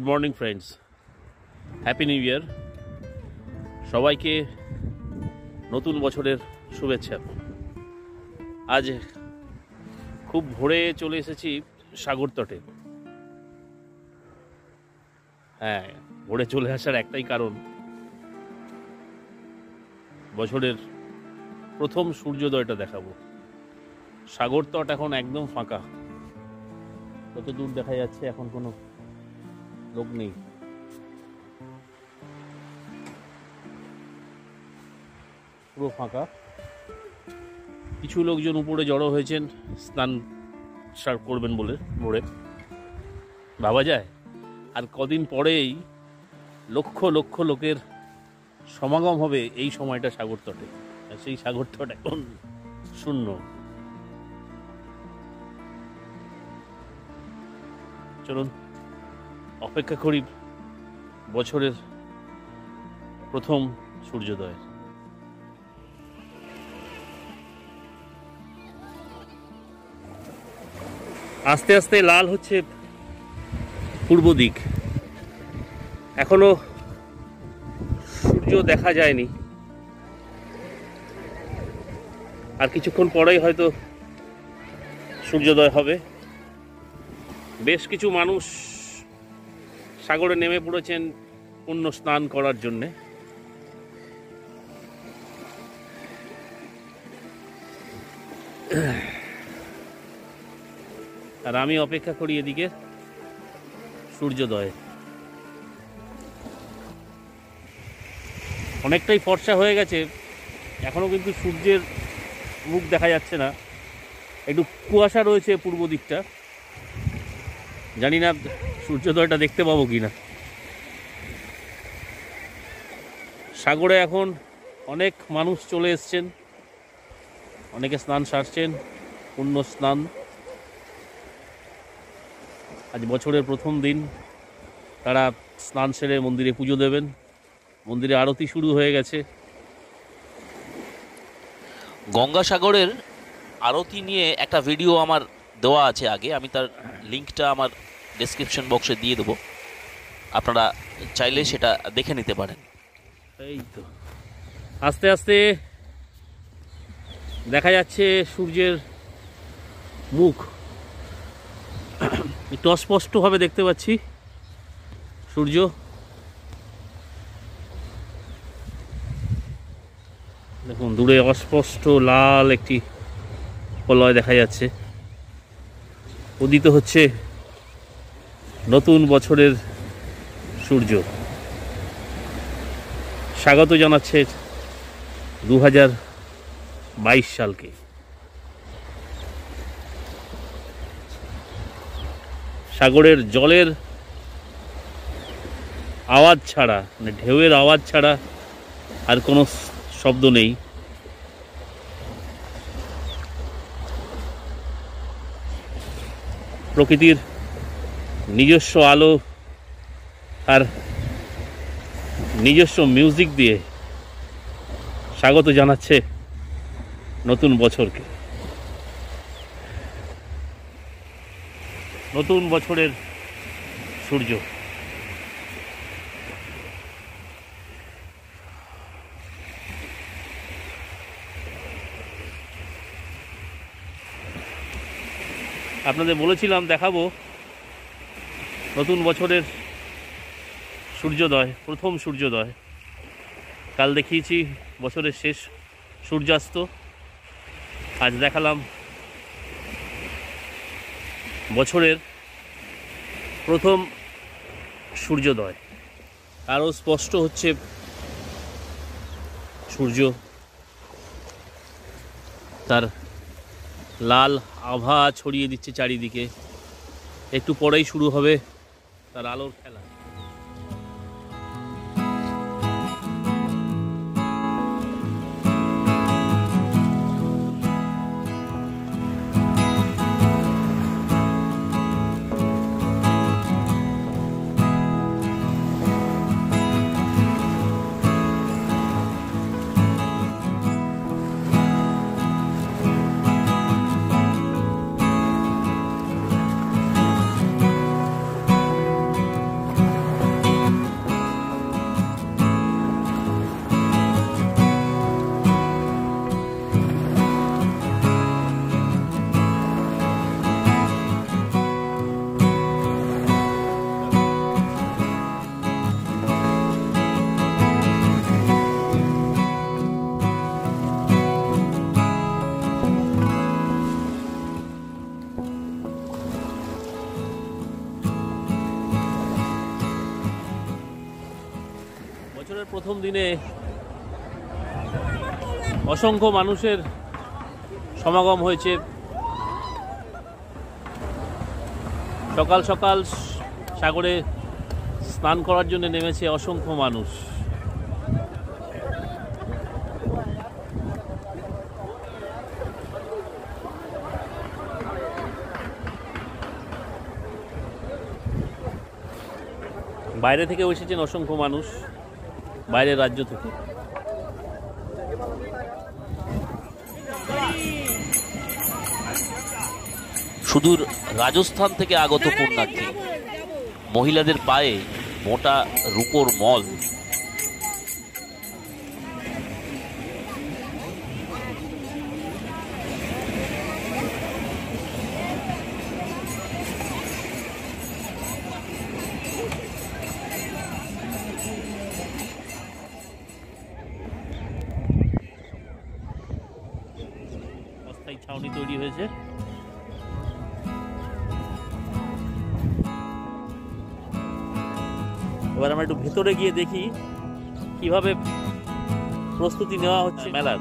Morning friends, happy new year. সবাইকে নতুন বছরের শুভেচ্ছা। আজ খুব ভোরে চলে এসেছি সাগর তটে। হ্যাঁ, ভোরে চলে আসার একটাই কারণ, বছরের প্রথম সূর্যোদয়টা দেখাবো। সাগর তট এখন একদম ফাঁকা, কত দূর দেখা যাচ্ছে এখন কোনো লোক নেই। পুরো ফাঁকা। কিছু লোকজন উপরে জড়ো হয়েছেন স্নান করবেন বলে ভোরে। ভাবা যায় আর কদিন পরেই লক্ষ লক্ষ লোকের সমাগম হবে এই সময়টা সাগর তটে। আর সেই সাগর তট এখন শূন্য। চলুন অপেক্ষা করি বছরের প্রথম সূর্যোদয়। আস্তে আস্তে লাল হচ্ছে পূর্ব দিক। এখনো সূর্য দেখা যায়নি, আর কিছুক্ষণ পরেই হয়তো সূর্যোদয় হবে। বেশ কিছু মানুষ সাগরে নেমে পড়েছেন পুণ্য স্নান করার জন্যে। আর আমি অপেক্ষা করি এদিকে সূর্যোদয়। অনেকটাই ফর্সা হয়ে গেছে, এখনো কিন্তু সূর্যের মুখ দেখা যাচ্ছে না। একটু কুয়াশা রয়েছে পূর্ব দিকটা, জানি না সূর্যোদয়টা দেখতে পাবো কিনা। সাগরে এখন অনেক মানুষ চলে এসছেন, অনেকে স্নান সারছেন, পুণ্য স্নান। আজ বছরের প্রথম দিন, তারা স্নান সেরে মন্দিরে পুজো দেবেন। মন্দিরে আরতি শুরু হয়ে গেছে। গঙ্গাসাগরের আরতি নিয়ে একটা ভিডিও আমার দেওয়া আছে আগে, আমি তার লিঙ্কটা আমার ডেসক্রিপশন বক্সে দিয়ে দেবো, আপনারা চাইলে সেটা দেখে নিতে পারেন। এই তো আস্তে আস্তে দেখা যাচ্ছে সূর্যের মুখ, একটু অস্পষ্টভাবে দেখতে পাচ্ছি সূর্য। দেখুন দূরে অস্পষ্ট লাল একটি প্রলয় দেখা যাচ্ছে। উদিত হচ্ছে নতুন বছরের সূর্য। স্বাগত জানাচ্ছে 2022 সালকে। সাগরের জলের আওয়াজ ছাড়া, মানে ঢেউয়ের আওয়াজ ছাড়া আর কোনো শব্দ নেই। প্রকৃতির নিজস্ব আলো আর নিজস্ব মিউজিক দিয়ে স্বাগত জানাচ্ছে নতুন বছরকে। নতুন বছরের সূর্য। আপনাদের বলেছিলাম দেখাবো নতুন বছরের সূর্যোদয়, প্রথম সূর্যোদয়। কাল দেখিয়েছি বছরের শেষ সূর্যাস্ত, আজ দেখালাম বছরের প্রথম সূর্যোদয়। আরও স্পষ্ট হচ্ছে সূর্য, তার লাল আভা ছড়িয়ে দিচ্ছে চারিদিকে। একটু পরেই শুরু হবে তার আলোর খেলা। মেলার প্রথম দিনে অসংখ্য মানুষের সমাগম হয়েছে। সকাল সকাল সাগরে স্নান করার জন্য নেমেছে অসংখ্য মানুষ। বাইরে থেকে এসেছেন অসংখ্য মানুষ, বাইরের রাজ্য থেকে। সুদূর রাজস্থান থেকে আগত পুণ্যার্থী, মহিলাদের পায়ে মোটা রূপোর মল। অস্থায়ী ছাউনি তৈরি হয়েছে। এবার আমরা একটু ভেতরে গিয়ে দেখি কিভাবে প্রস্তুতি নেওয়া হচ্ছে মেলার।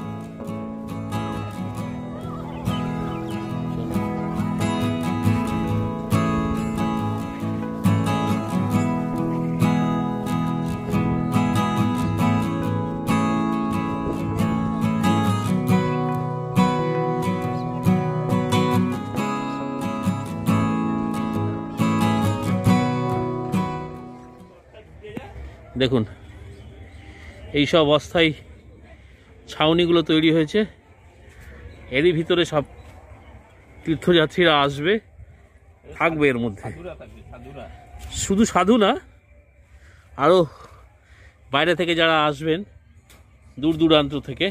দেখুন এই সব অস্থায়ী ছাউনিগুলো তৈরি হয়েছে, এরই ভিতরে সব তীর্থযাত্রীরা আসবে, থাকবে এর মধ্যে। শুধু সাধু না, আরও বাইরে থেকে যারা আসবেন দূর দূরান্ত থেকে,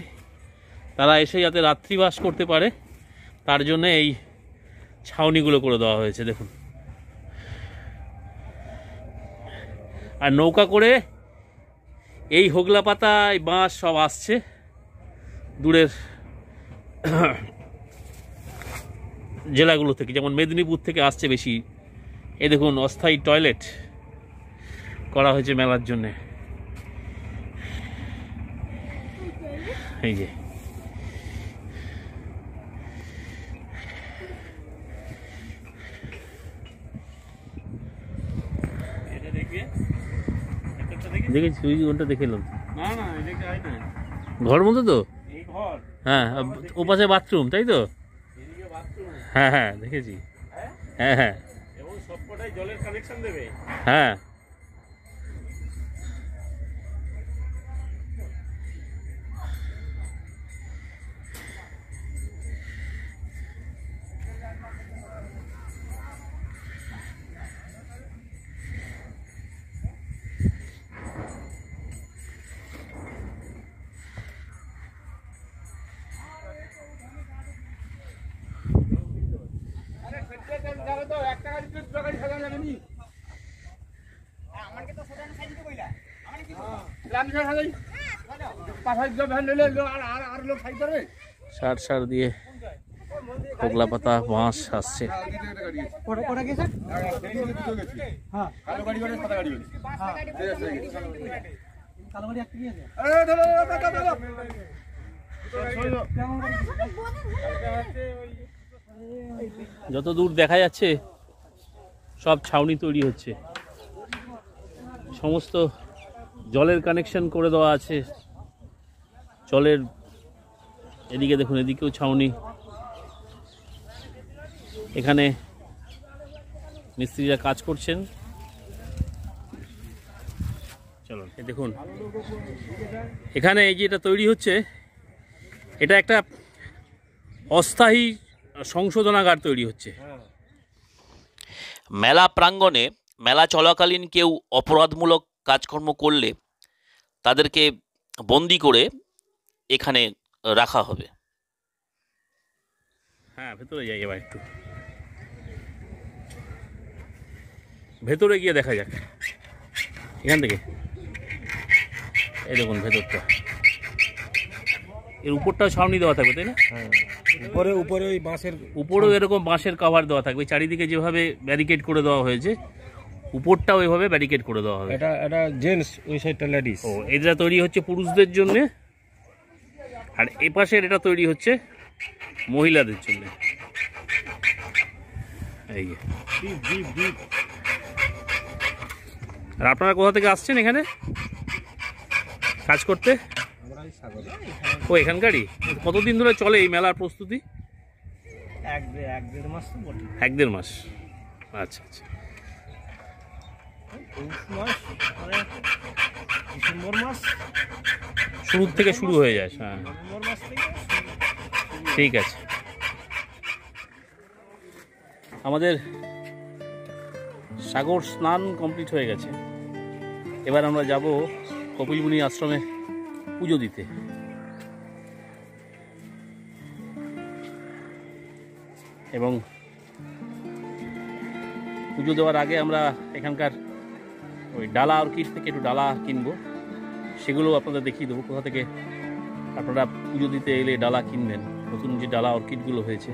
তারা এসে যাতে রাত্রিবাস করতে পারে তার জন্য এই ছাউনিগুলো করে দেওয়া হয়েছে। দেখুন, আর নৌকা করে এই হোগলা পাতা, এই বাঁশ সব আসছে দূরের জেলাগুলো থেকে, যেমন মেদিনীপুর থেকে আসছে বেশি। এই দেখুন অস্থায়ী টয়লেট করা হয়েছে মেলার জন্যে। এই যে দেখেছি, ওই ওটা দেখে এলাম। ঘর মতো তো, হ্যাঁ, ও পাশে বাথরুম, তাই তো? হ্যাঁ হ্যাঁ দেখেছি, হ্যাঁ হ্যাঁ হ্যাঁ। সার দিয়ে হোগলা পাতা বাঁশ আসছে। যত দূর দেখা যাচ্ছে সব ছাউনি তৈরি হচ্ছে, সমস্ত জলের কানেকশন করে দেওয়া আছে। জলের এদিকে দেখুন, এদিকেও ছাউনি। এখানে মিস্ত্রিরা কাজ করছেন। চলুন দেখুন, এখানে এই যে এটা তৈরি হচ্ছে, এটা একটা অস্থায়ী সংশোধনাগার তৈরি হচ্ছে। মেলা প্রাঙ্গণে মেলা চলাকালীন কেউ অপরাধমূলক কাজকর্ম করলে তাদেরকে বন্দি করে এখানে রাখা হবে। হ্যাঁ, ভেতরে যাই, এবার একটু ভেতরে গিয়ে দেখা যাক এখান থেকে। এই দেখুন ভেতরটা, এর উপরটাও ছাউনি দেওয়া থাকবে, তাই না? উপরে ওই বাঁশের উপরেও এরকম বাঁশের কভার দেওয়া থাকবে। চারিদিকে যেভাবে ব্যারিকেড করে দেওয়া হয়েছে, উপরটাও এভাবে ব্যারিকেড করে দেওয়া হবে। এটা এটা জেন্টস, ওই সাইডটা লেডিস। ও, এটা তৈরি হচ্ছে পুরুষদের জন্য, আর এ পাশের এটা তৈরি হচ্ছে মহিলাদের জন্য। এই যে। আর আপনারা কোথা থেকে আসছেন এখানে কাজ করতে? ও, এখানকারই। কতদিন ধরে চলে এই মেলার প্রস্তুতি? এক দেড় মাস। 1-1.5 মাস। আচ্ছা আচ্ছা। ডিসেম্বর মাস শুরু থেকে শুরু হয়ে যায়। হ্যাঁ, নভেম্বর মাস থেকে। ঠিক আছে। আমাদের সাগর স্নান কমপ্লিট হয়ে গেছে। এবার আমরা যাব কপিলমুনি আশ্রমে পুজো দিতে। এবং পুজো দেওয়ার আগে আমরা এখানকার ওই ডালা অর্কিড থেকে একটু ডালা কিনবো, সেগুলো আপনাদের দেখিয়ে দেবো। কোথা থেকে আপনারা পুজো দিতে এলে ডালা কিনবেন, নতুন যে ডালা অর্কিডগুলো হয়েছে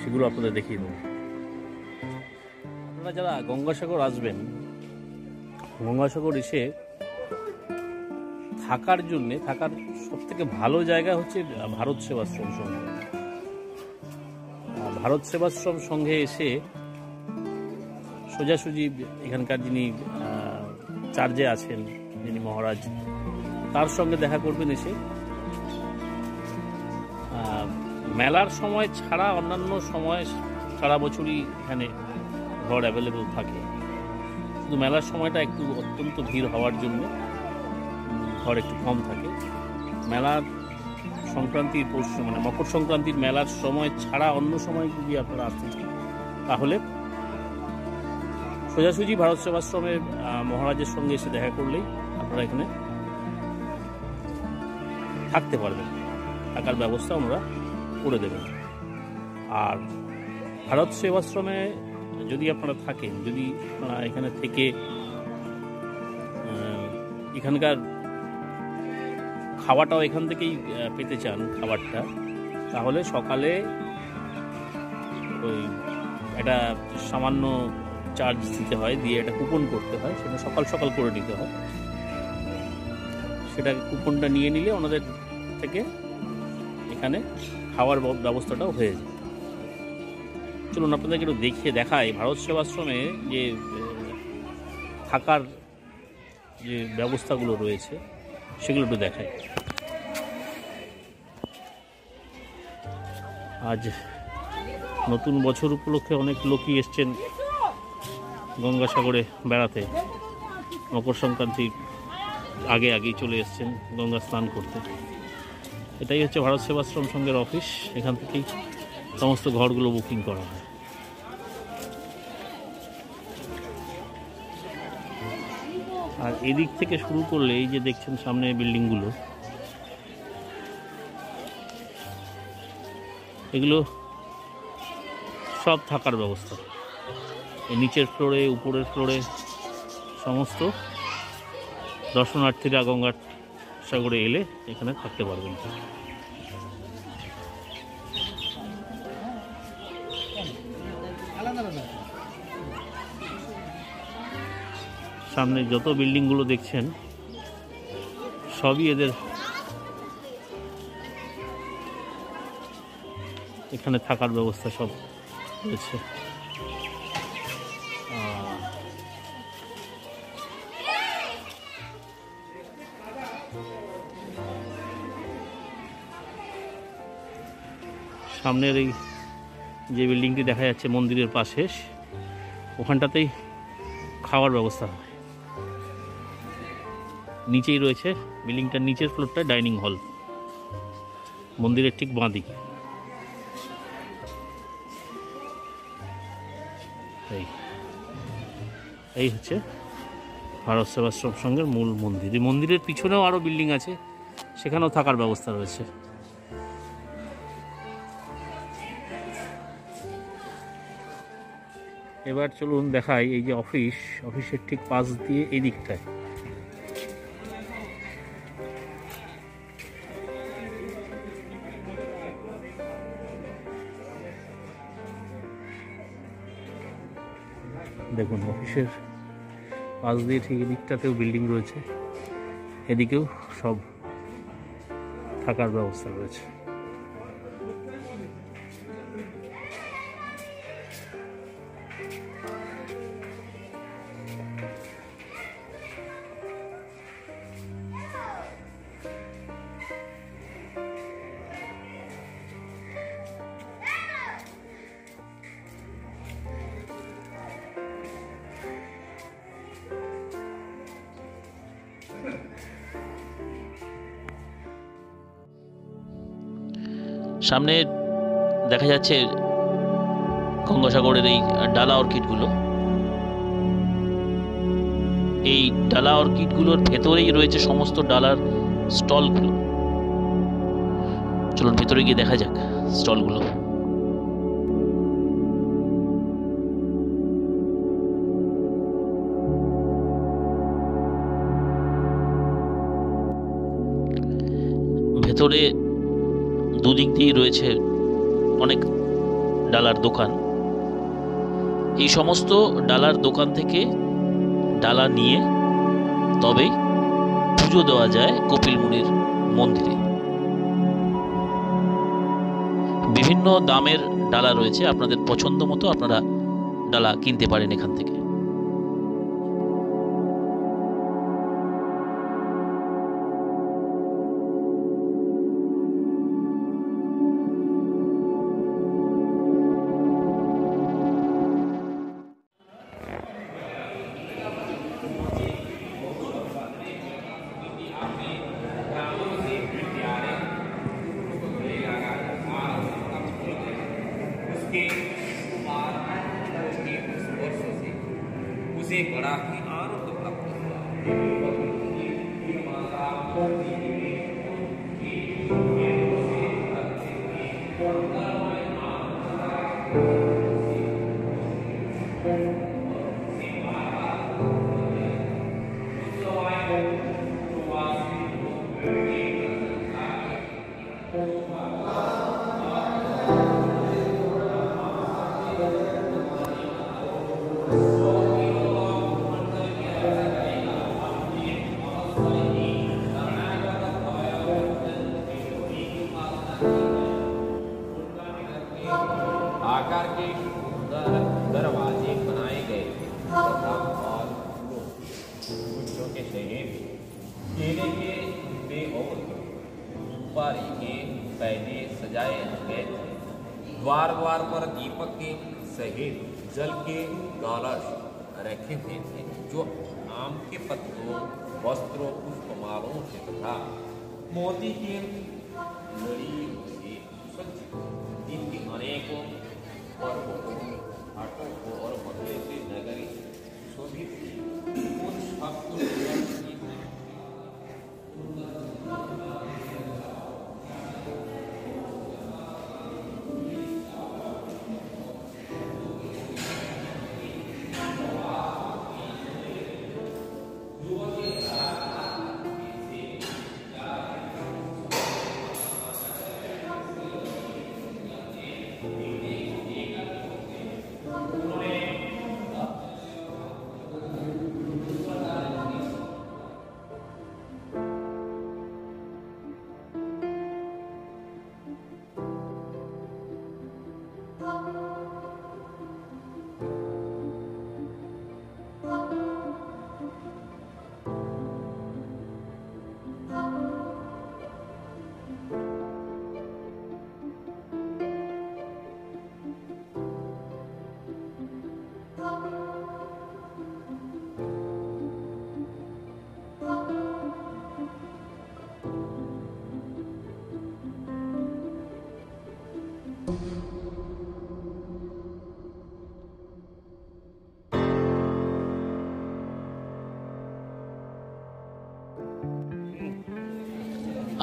সেগুলো আপনাদের দেখিয়ে দেবো। আপনারা যারা গঙ্গাসাগর আসবেন, গঙ্গাসাগর এসে থাকার সবথেকে ভালো জায়গা হচ্ছে ভারত সেবাশ্রম সংঘ। ভারত সেবাশ্রম সংঘে এসে সোজাসুজি এখানকার যিনি চার্জে আছেন, যিনি মহারাজ, তার সঙ্গে দেখা করবেন। এসে মেলার সময় ছাড়া অন্যান্য সময় সারা বছরই এখানে ঘর অ্যাভেলেবল থাকে। শুধু মেলার সময়টা একটু অত্যন্ত ভিড় হওয়ার জন্য ঘর একটু কম থাকে। মেলার সংক্রান্তির মানে মকর সংক্রান্তির মেলার সময় ছাড়া অন্য সময় যদি আপনারা আসতে চান, তাহলে সোজাসুজি ভারত সেবাশ্রমের মহারাজের সঙ্গে এসে দেখা করলেই আপনারা এখানে থাকতে পারবেন। থাকার ব্যবস্থা আমরা করে দেবেন। আর ভারত সেবাশ্রমে যদি আপনারা থাকেন, যদি আপনারা এখানে থেকে এখানকার খাওয়াটাও এখান থেকেই পেতে চান খাবারটা, তাহলে সকালে ওই একটা সামান্য চার্জ দিতে হয়, দিয়ে একটা কুপন করতে হয়, সেটা সকাল সকাল করে নিতে হয়। সেটা কুপনটা নিয়ে নিলে ওনাদের থেকে এখানে খাওয়ার ব্যবস্থাটাও হয়ে যায়। চলুন আপনাদেরকে একটু দেখাই ভারত সেবাশ্রমে যে থাকার যে ব্যবস্থাগুলো রয়েছে সেগুলো একটু দেখাই। আজ নতুন বছর উপলক্ষে অনেক লোকই এসছেন গঙ্গাসাগরে বেড়াতে। মকর সংক্রান্তির আগেই চলে এসছেন গঙ্গা স্নান করতে। এটাই হচ্ছে ভারত সেবাশ্রম সংঘের অফিস। এখান থেকেই সমস্ত ঘরগুলো বুকিং করা হয়। আর এদিক থেকে শুরু করলে এই যে দেখছেন সামনে বিল্ডিংগুলো, এগুলো সব থাকার ব্যবস্থা। এই নিচের ফ্লোরে, উপরের ফ্লোরে সমস্ত দর্শনার্থীরা গঙ্গাসাগরে এলে এখানে থাকতে পারবেন। সামনে যত বিল্ডিংগুলো দেখছেন সবই এদের এখানে থাকার ব্যবস্থা সব রয়েছে। সামনের এই যে বিল্ডিংটি দেখা যাচ্ছে মন্দিরের পাশে, ওখানটাতেই খাওয়ার ব্যবস্থা হয়। নিচেই রয়েছে বিল্ডিংটার নিচের ফ্লোরটা ডাইনিং হল, মন্দিরের ঠিক বাঁদিকে। এই হচ্ছে ভারত সেবাশ্রম সংঘের মূল মন্দির। এই মন্দিরের পিছনেও আরও বিল্ডিং আছে, সেখানেও থাকার ব্যবস্থা রয়েছে। এবার চলুন দেখাই এই যে অফিসের ঠিক পাশ দিয়ে এই দিকটায় দেখুন অফিসের পাশ দিয়ে ঠিক এদিকটাতেও বিল্ডিং রয়েছে, এদিকেও সব থাকার ব্যবস্থা রয়েছে। সামনে দেখা যাচ্ছে গঙ্গাসাগরের এই ডালা অর্কিডগুলো। এই ডালা অর্কিডগুলোর ভেতরেই রয়েছে সমস্ত ডালার স্টলগুলো। চলুন ভেতরে গিয়ে দেখা যাক স্টলগুলো। ভেতরে দুদিক দিয়েই রয়েছে অনেক ডালার দোকান। এই সমস্ত ডালার দোকান থেকে ডালা নিয়ে তবেই পুজো দেওয়া যায় কপিল মুনির মন্দিরে। বিভিন্ন দামের ডালা রয়েছে, আপনাদের পছন্দ মতো আপনারা ডালা কিনতে পারেন এখান থেকে। उसे बड़ा ही आनंद प्राप्त हुआ। आकार के सुंदर दरवाजे बनाए गए तथा फूलों के शहर केले के फूले और सुपारी के पौधे सजाए गए। द्वार द्वार पर दीपक के सहित जल के कलश रखे हुए थे, जो आम के पत्तों, वस्त्रों, पुष्पमालों से तथा मोती के लड़ियों से सज्जित। इनकी अनेकों पर्वों को, घाटों को और मंदिर से नगरी शोभित थी। उन सबको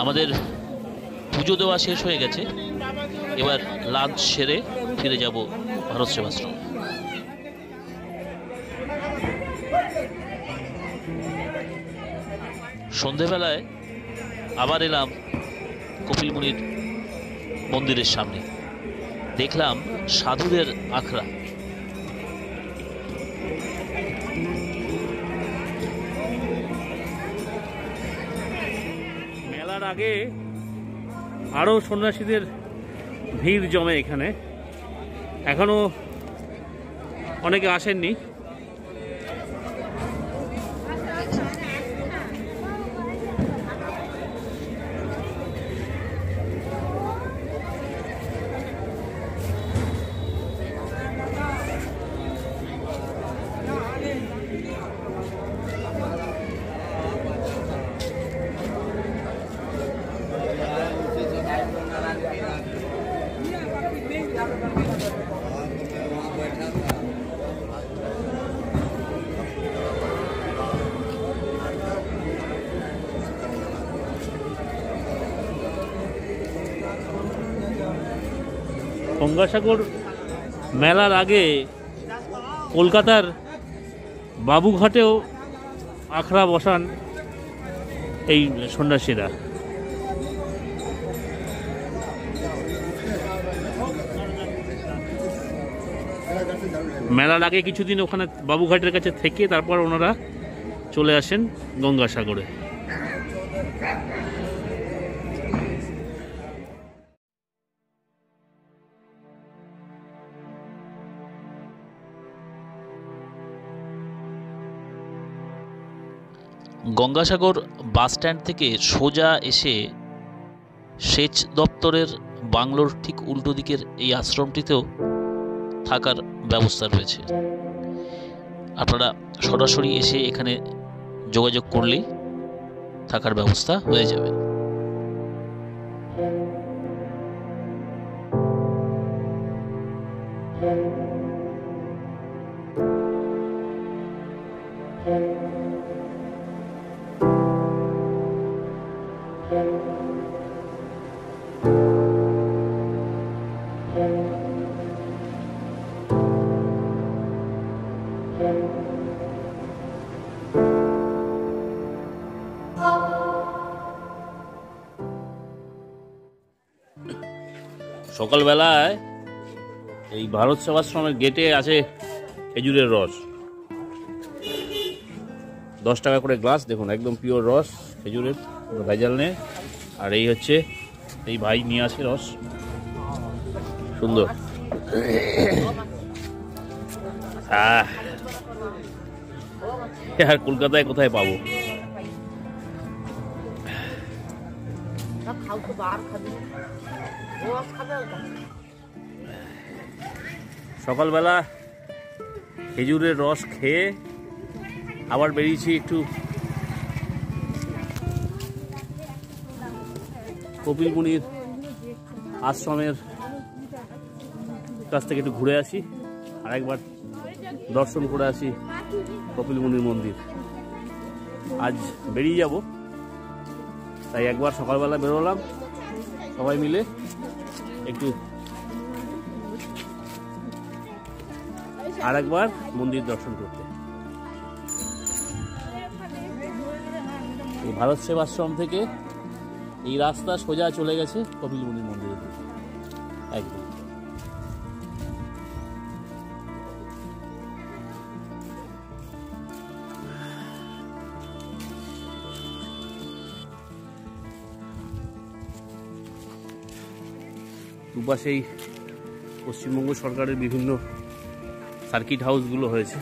আমাদের পুজো দেওয়া শেষ হয়ে গেছে। এবার লাঞ্চ সেরে ফিরে যাব ভারত সেবাশ্রম। সন্ধেবেলায় আবার এলাম কপিল মুনির মন্দিরের সামনে। দেখলাম সাধুদের আখড়া। মেলার আগে আরও সন্ন্যাসীদের ভিড় জমে এখানে, এখনো অনেকে আসেননি। গঙ্গাসাগর মেলার আগে কলকাতার বাবুঘাটেও আখড়া বসান এই সন্ন্যাসীরা। মেলার আগে কিছুদিন ওখানে বাবুঘাটের কাছে থেকে তারপর ওনারা চলে আসেন গঙ্গাসাগরে। গঙ্গাসাগর বাস স্ট্যান্ড থেকে সোজা এসে সেচ দপ্তরের বাংলোর ঠিক উল্টো দিকের এই আশ্রমটিতেও থাকার ব্যবস্থা রয়েছে। আপনারা সরাসরি এসে এখানে যোগাযোগ করলেই থাকার ব্যবস্থা হয়ে যাবে। সকালবেলায় এই ভারত সেবাশ্রমের গেটে আছে খেজুরের রস, 10 টাকা করে গ্লাস। দেখুন একদম পিওর রস খেজুরের, ভেজাল নেই। আর এই হচ্ছে এই ভাই নিয়ে আসে রস, সুন্দর। আর কলকাতায় কোথায় পাবো? সকালবেলা খেজুরের রস খেয়ে আবার বেরিয়েছি একটু কপিল মুনির আশ্রমের কাছ থেকে একটু ঘুরে আসি, আর একবার দর্শন করে আসি কপিল মুনির মন্দির। আজ বেরিয়ে যাব, তাই একবার সকালবেলা বেরোলাম সবাই মিলে একটু আর একবার মন্দির দর্শন করতে। এই ভারত সেবাশ্রম থেকে এই রাস্তা সোজা চলে গেছে কপিল মুনির মন্দিরের দিকে একদম। দুপাশেই পশ্চিমবঙ্গ সরকারের বিভিন্ন সার্কিট হাউসগুলো হয়েছে।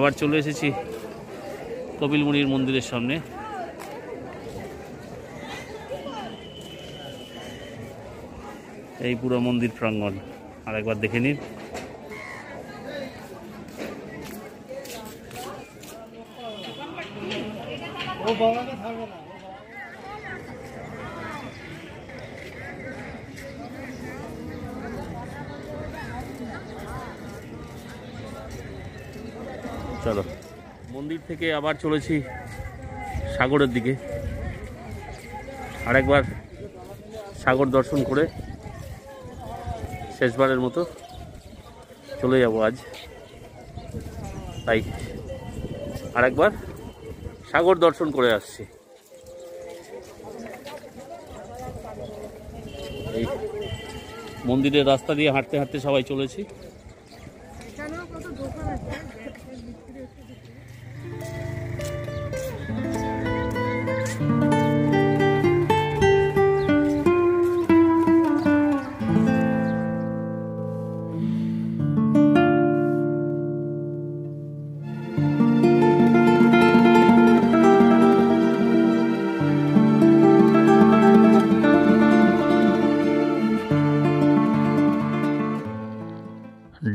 আবার চলে এসেছি কপিলমুনির মন্দিরের সামনে। এই পুরো মন্দির প্রাঙ্গণ আর একবার দেখে নিন। চলো, মন্দির থেকে আবার চলেছি সাগরের দিকে। আরেকবার সাগর দর্শন করে শেষবারের মতো চলে যাব আজ। তাই আরেকবার সাগর দর্শন করে আসছি। এই মন্দিরের রাস্তা দিয়ে হাঁটতে হাঁটতে সবাই চলেছি।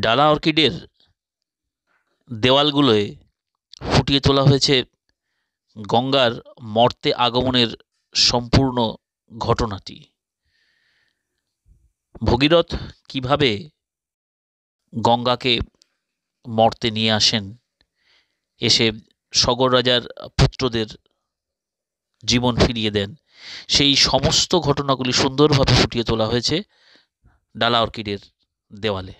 ডালা অর্কিডের দেওয়ালগুলোয় ফুটিয়ে তোলা হয়েছে গঙ্গার মর্তে আগমনের সম্পূর্ণ ঘটনাটি। ভগীরথ কিভাবে গঙ্গাকে মর্তে নিয়ে আসেন, এসে সগর রাজার পুত্রদের জীবন ফিরিয়ে দেন, সেই সমস্ত ঘটনাগুলি সুন্দরভাবে ফুটিয়ে তোলা হয়েছে ডালা অর্কিডের দেওয়ালে।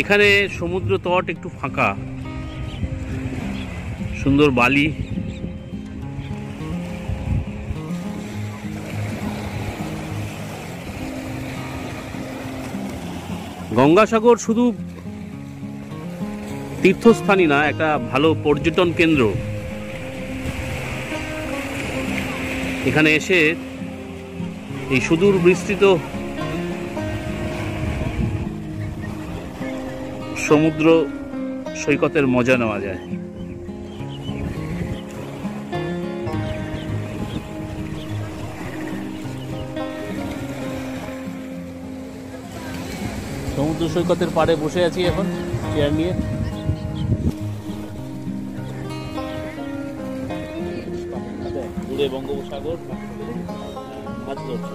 এখানে সমুদ্র তট একটু ফাঁকা, সুন্দর বালি, গঙ্গাসাগর শুধু তীর্থস্থানই না, একটা ভালো পর্যটন কেন্দ্র। এখানে এসে এই সুদূর বিস্তৃত সমুদ্র সৈকতের মজা নেওয়া যায়। সমুদ্র সৈকতের পাড়ে বসে আছি এখন চেয়ার নিয়ে। দূরে বঙ্গোপসাগর, মাছ ধরছে।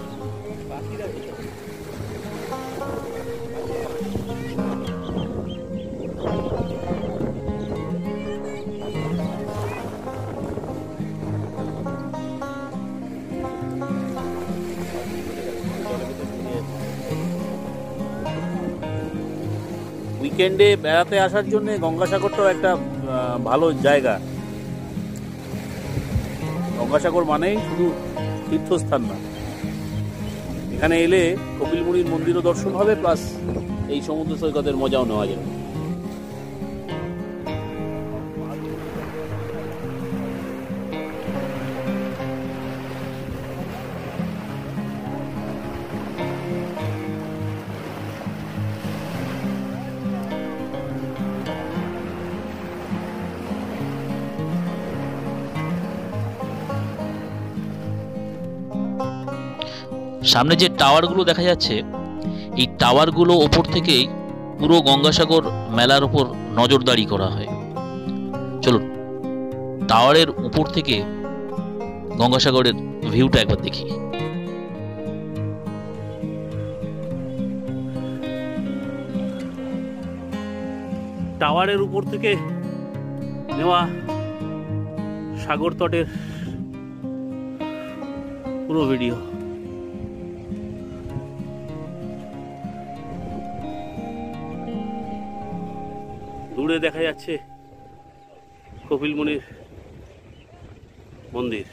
উইকেন্ডে বেড়াতে আসার জন্য গঙ্গাসাগরটাও একটা ভালো জায়গা। গঙ্গাসাগর মানেই শুধু তীর্থস্থান না, এখানে এলে কপিলমুনির মন্দিরও দর্শন হবে, প্লাস এই সমুদ্র সৈকতের মজাও নেওয়া যাবে। সামনে যে টাওয়ারগুলো দেখা যাচ্ছে, এই টাওয়ারগুলো ওপর থেকেই পুরো গঙ্গাসাগর মেলার উপর নজরদারি করা হয়। চলুন টাওয়ারের উপর থেকে গঙ্গাসাগরের ভিউটা একবার দেখি। টাওয়ারের উপর থেকে নেওয়া সাগর তটের পুরো ভিডিও। দূরে দেখা যাচ্ছে কপিল মুনির মন্দির।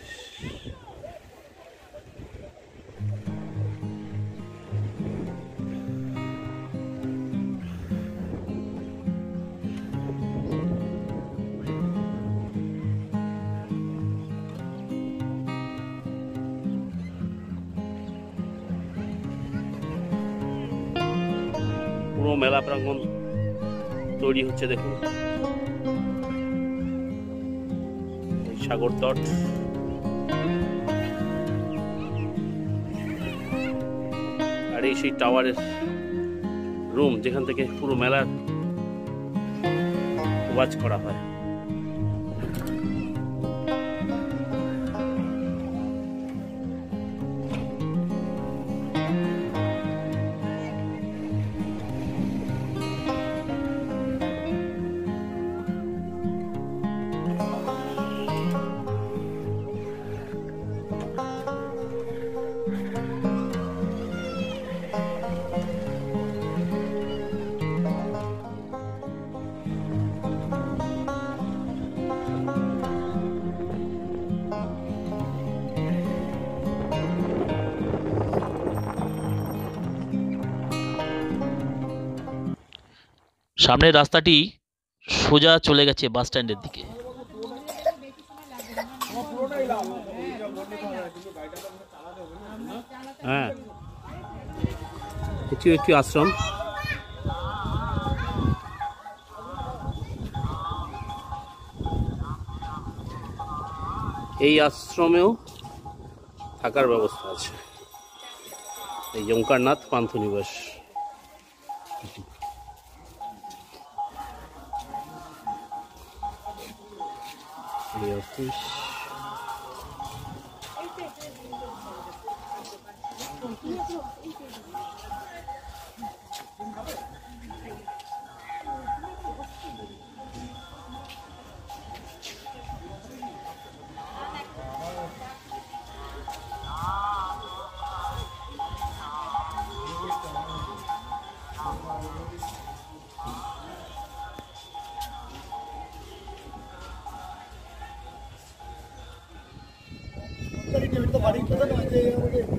পুরো মেলা প্রাঙ্গণ তৈরি হচ্ছে, দেখুন সাগর তট। আর এই সেই টাওয়ারের রুম যেখান থেকে পুরো মেলার ওয়াচ করা হয়। সামনের রাস্তাটি সোজা চলে গেছে বাস স্ট্যান্ডের দিকে। হ্যাঁ, এটিও একটি আশ্রম। এই আশ্রমেও থাকার ব্যবস্থা আছে। এই ওঙ্কারনাথ পান্থ নিবাস। এই অফিস,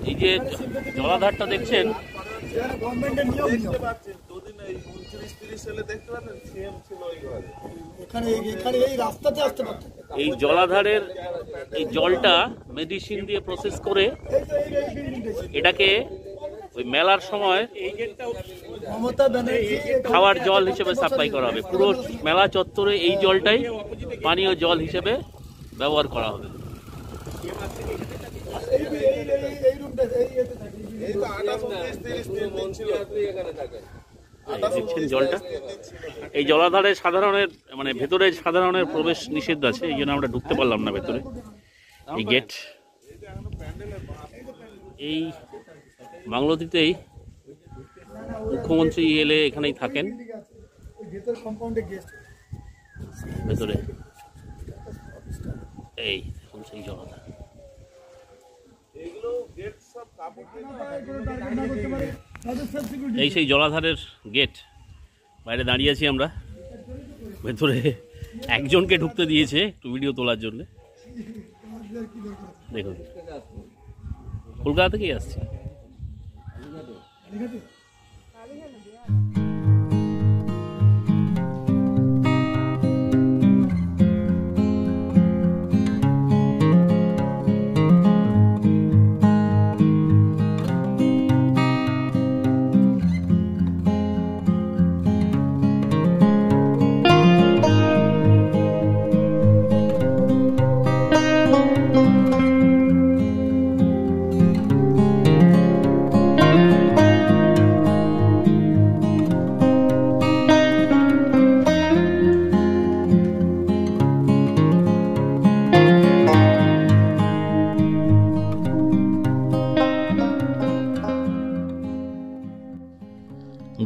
এই যে জলাধারটা দেখছেন, এই জলাধারের এই জলটা মেডিসিন দিয়ে প্রসেস করে এটাকে ওই মেলার সময় খাওয়ার জল হিসেবে সাপ্লাই করা হবে। পুরো মেলা চত্বরে এই জলটাই পানীয় জল হিসেবে ব্যবহার করা হবে। দেখছেন জলটা, এই জলাধারে সাধারণের মানে ভেতরে সাধারণের প্রবেশ নিষেধ আছে, এই জন্য আমরা ঢুকতে পারলাম না ভেতরে। এই গেট, এই বাংলোটিতেই মুখ্যমন্ত্রী এলে এখানেই থাকেন ভেতরে। এই দেখুন সেই জলাধার। এই সেই জলাধারের গেট, বাইরে দাঁড়িয়ে আছি আমরা। ভেতরে একজনকে ঢুকতে দিয়েছে একটু ভিডিও তোলার জন্য। দেখুন, কলকাতা থেকেই আসছে।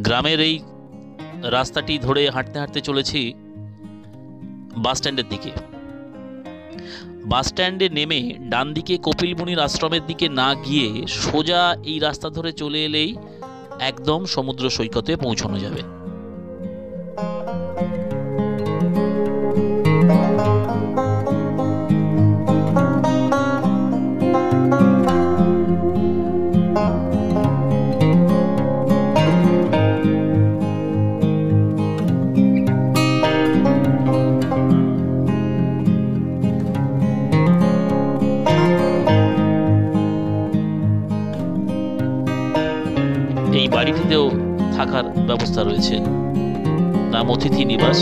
গ্রামের এই রাস্তাটি ধরে হাঁটতে হাঁটতে চলেছি বাস স্ট্যান্ডের দিকে। বাস স্ট্যান্ডে নেমে ডান দিকে কপিল মুনির আশ্রমের দিকে না গিয়ে সোজা এই রাস্তা ধরে চলে এলেই একদম সমুদ্র সৈকতে পৌঁছানো যাবে। বাড়িটিতেও থাকার ব্যবস্থা রয়েছে, নাম অতিথি নিবাস।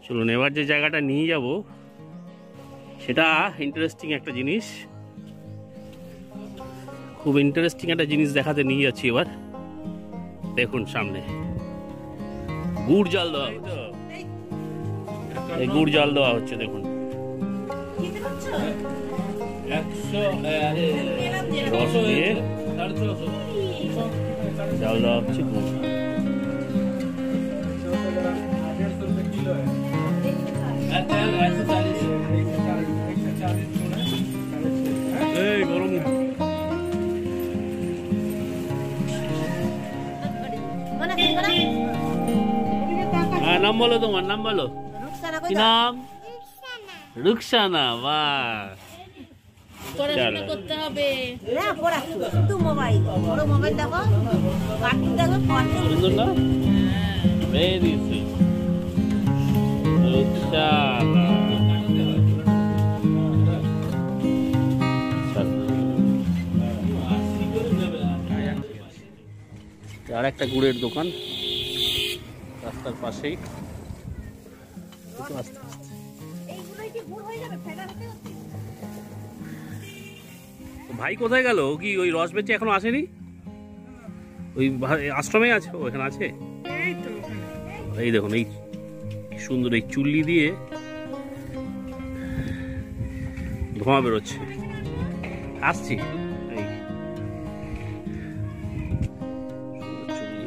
চলুন এবার যে জায়গাটা নিয়ে যাব সেটা ইন্টারেস্টিং একটা জিনিস, খুব ইন্টারেস্টিং একটা জিনিস দেখাতে নিয়ে যাচ্ছি এবার। দেখুন সামনে গুড় জাল দেওয়া হচ্ছে, এই গুড় জাল দেওয়া হচ্ছে দেখুন, রস দিয়ে জাল দেওয়া হচ্ছে গুড়। এই গরম হ্যাঁ, নাম বলো, তোমার নাম বলো, কি নাম? রুকসানা। বাহ, পড়াশোনা করতে হবে। না পড়াচ্ছি শুধু মোবাইল, বড় মোবাইল দেখো, কার্টুন দেখো, সুন্দর না? Very sweet Rukhsana. আর একটা গুড়ের দোকান রাস্তার পাশেই। ভাই কোথায় গেল? ও কি ওই রস বেচে এখনো আসেনি? ওই আশ্রমে আছে, ও এখানে আছে। এই দেখুন এই সুন্দর এই চুল্লি দিয়ে ধোঁয়া বেরোচ্ছে। আসছি, এই চুল্লি।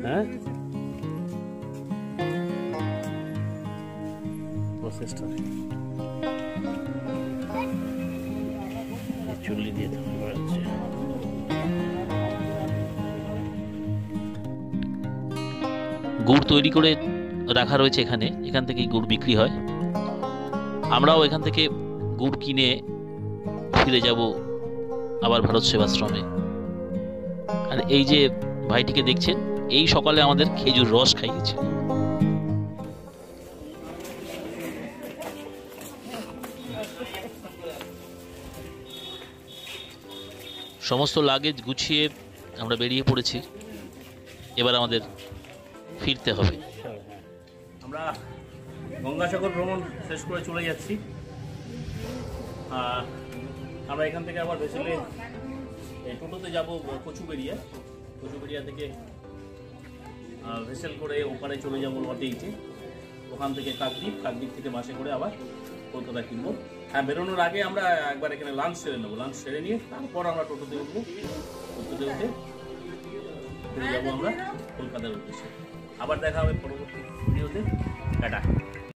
হ্যাঁ, প্রসেসটা চুল্লি দিয়ে ধোঁয়া বেরোচ্ছে। গুড় তৈরি করে রাখা রয়েছে এখানে, এখান থেকেই গুড় বিক্রি হয়। আমরাও এখান থেকে গুড় কিনে ফিরে যাব আবার ভারত সেবাশ্রমে। আর এই যে ভাইটিকে দেখছেন, এই সকালে আমাদের খেজুর রস খাইয়েছে। সমস্ত লাগেজ গুছিয়ে আমরা বেরিয়ে পড়েছি, এবার আমাদের ফিরতে হবে। আমরা গঙ্গাসাগর ভ্রমণ শেষ করে চলে যাচ্ছি। আমরা এখান থেকে আবার ভেসেলে টোটোতে যাব কচুবেড়িয়া। কচুবেড়িয়া থেকে ভেসেল করে ওপারে চলে যাবো লটেইতে, ওখান থেকে কাকদ্বীপ, কাকদ্বীপ থেকে বাসে করে আবার কলকাতা কিনবো। হ্যাঁ, বেরোনোর আগে আমরা একবার এখানে লাঞ্চ সেরে নেবো। লাঞ্চ সেরে নিয়ে তারপর আমরা টোটোতে উঠবো। টোটোতে উঠে ফিরে যাবো আমরা কলকাতার উদ্দেশ্যে। আবার দেখা হবে পরবর্তী ভিডিওতে। টাটা।